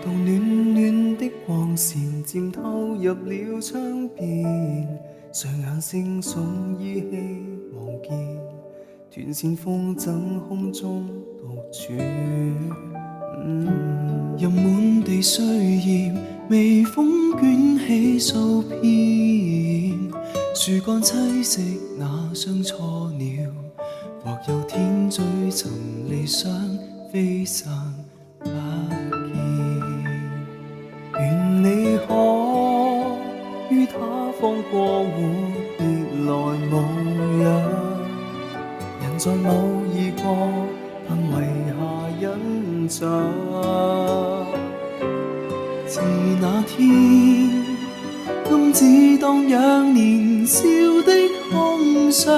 到暖暖的光線漸透入了窗邊，雙眼惺忪依稀望見，斷線風箏空中獨處。任滿地碎葉，微風捲起數片，樹幹棲息那雙錯鳥，或有天追尋理想，飛散不見。願你可於他方過活，別來無恙。人在某異國，盼遺下印象。自那天，暗自蕩漾年少的空想，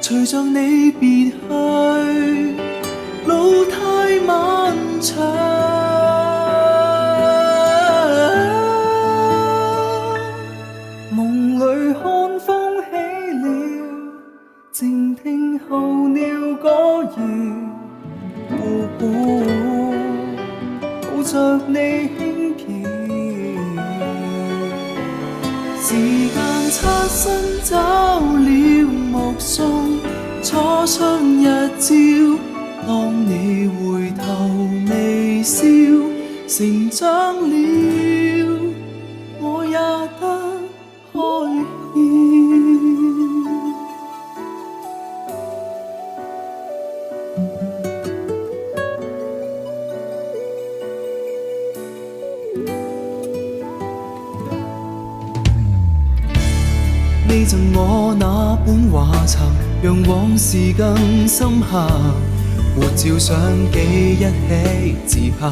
隨着你別去，路太漫長。夢裏看風起了，靜聽候鳥歌謠，抱着你輕飄。時間擦身走了目送初春日照，當你回頭微笑，成長了，我也得開竅。你贈我那本畫冊，讓往事更深刻。活照相機一起自拍，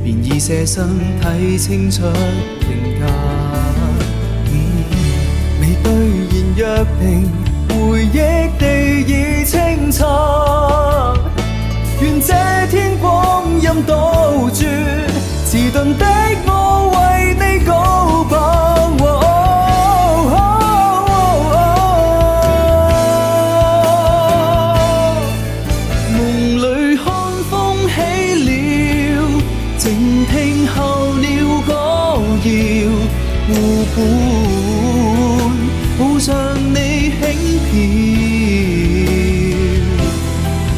便已捨身睇清出評價。未兌現約定，回憶地已清澈。願這天光陰倒轉，遲鈍的我為你告白。聽候鳥歌謠，互伴抱上你輕飄。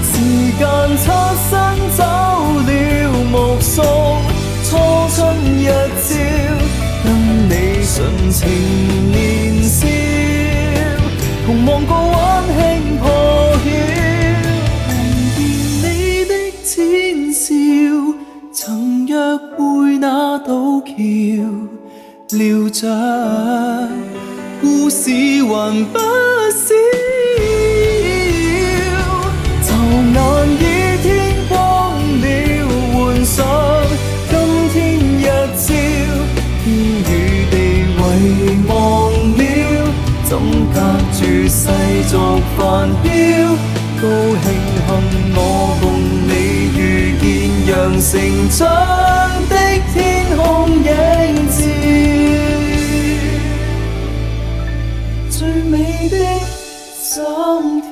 時間擦身走了目送初春日照，跟你純情年少，同望過溫馨破曉。夢見你的淺笑，曾約會那渡橋，聊着故事還不少。就難以天光了，換上今天日照，天與地遺忘了，怎隔住世俗繁囂？都慶幸我共你遇見，讓成長的天空映照最美的心跳。